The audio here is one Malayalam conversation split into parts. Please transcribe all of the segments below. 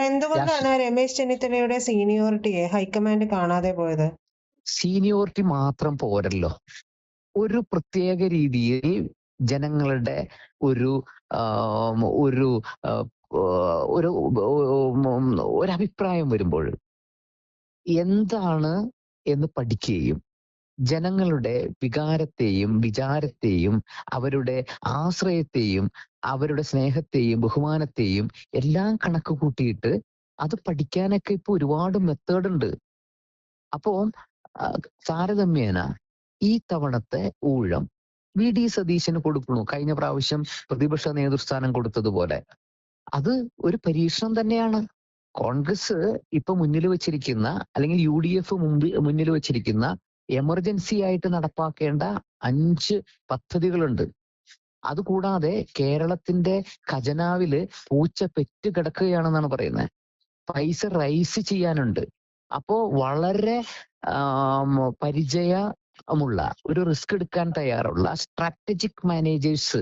എന്തുകൊണ്ടാണ് രമേശ് ചെന്നിത്തലയുടെ സീനിയോറിറ്റിയെ ഹൈക്കമാൻഡ് കാണാതെ പോയത്? സീനിയോറിറ്റി മാത്രം പോരല്ലോ, ഒരു പ്രത്യേക രീതിയിൽ ജനങ്ങളുടെ ഒരു ഒരു ഒരു ഒരു അഭിപ്രായം വരുമ്പോൾ എന്താണ് എന്ന് പഠിക്കുകയും ജനങ്ങളുടെ വികാരത്തെയും വിചാരത്തെയും അവരുടെ ആശ്രയത്തെയും അവരുടെ സ്നേഹത്തെയും ബഹുമാനത്തെയും എല്ലാം കണക്ക് കൂട്ടിയിട്ട് അത് പഠിക്കാനൊക്കെ ഇപ്പൊ ഒരുപാട് മെത്തേഡ് ഉണ്ട്. അപ്പോ താരതമ്യേന ഈ തവണത്തെ ഊഴം വി ഡി സതീശന് കൊടുക്കണു. കഴിഞ്ഞ പ്രാവശ്യം പ്രതിപക്ഷ നേതൃസ്ഥാനം കൊടുത്തതുപോലെ അത് ഒരു പരീക്ഷണം തന്നെയാണ്. കോൺഗ്രസ് ഇപ്പൊ മുന്നിൽ വെച്ചിരിക്കുന്ന അല്ലെങ്കിൽ യു ഡി എഫ് മുന്നിൽ വെച്ചിരിക്കുന്ന എമർജൻസി ആയിട്ട് നടപ്പാക്കേണ്ട 5 പദ്ധതികളുണ്ട്. അതുകൂടാതെ കേരളത്തിന്റെ ഖജനാവില് പൂച്ച പെറ്റ് കിടക്കുകയാണെന്നാണ് പറയുന്നത്. പൈസ റൈസ് ചെയ്യാനുണ്ട്. അപ്പോ വളരെ പരിചയമുള്ള ഒരു റിസ്ക് എടുക്കാൻ തയ്യാറുള്ള സ്ട്രാറ്റജിക് മാനേജേഴ്സ്,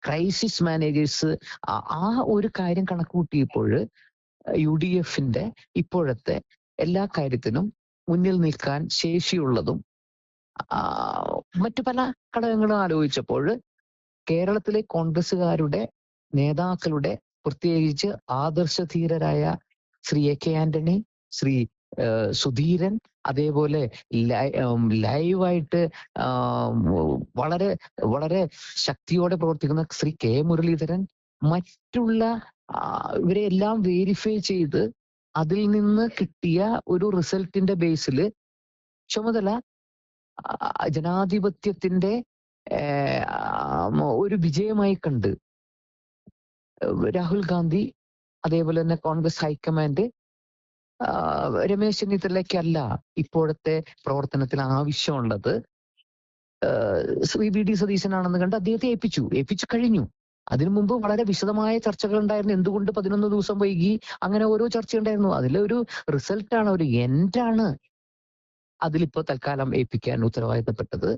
ക്രൈസിസ് മാനേജേഴ്സ് ആ ഒരു കാര്യം കണക്കുകൂട്ടിയപ്പോൾ യു ഡി എഫിന്റെ ഇപ്പോഴത്തെ എല്ലാ കാര്യത്തിനും മുന്നിൽ നിൽക്കാൻ ശേഷിയുള്ളതും മറ്റു പല ഘടകങ്ങളും ആലോചിച്ചപ്പോൾ കേരളത്തിലെ കോൺഗ്രസുകാരുടെ നേതാക്കളുടെ പ്രത്യേകിച്ച് ആദർശധീരരായ ശ്രീ എ കെ ആന്റണി, ശ്രീ സുധീരൻ, അതേപോലെ ലൈവായിട്ട് വളരെ വളരെ ശക്തിയോടെ പ്രവർത്തിക്കുന്ന ശ്രീ കെ മുരളീധരൻ, മറ്റുള്ള ഇവരെ എല്ലാം വെരിഫൈ ചെയ്ത് അതിൽ നിന്ന് കിട്ടിയ ഒരു റിസൾട്ടിന്റെ ബേസിൽ ചുമതല ജനാധിപത്യത്തിന്റെ ഒരു വിജയമായി കണ്ട് രാഹുൽ ഗാന്ധി അതേപോലെ തന്നെ കോൺഗ്രസ് ഹൈക്കമാൻഡ് രമേശ് ചെന്നിത്തലയ്ക്കല്ല ഇപ്പോഴത്തെ പ്രവർത്തനത്തിൽ ആവശ്യമുള്ളത്, ശ്രീ വി ഡി സതീശനാണെന്ന് കണ്ട് അദ്ദേഹത്തെ ഏൽപ്പിച്ചു കഴിഞ്ഞു. അതിനു മുമ്പ് വളരെ വിശദമായ ചർച്ചകൾ ഉണ്ടായിരുന്നു. എന്തുകൊണ്ട് 11 ദിവസം വൈകി, അങ്ങനെ ഓരോ ചർച്ചയുണ്ടായിരുന്നു. അതിലൊരു റിസൾട്ടാണ്, ഒരു എൻഡാണ് അതിലിപ്പോ തൽക്കാലം ഏൽപ്പിക്കാൻ ഉത്തരവാദിത്തപ്പെട്ടത്.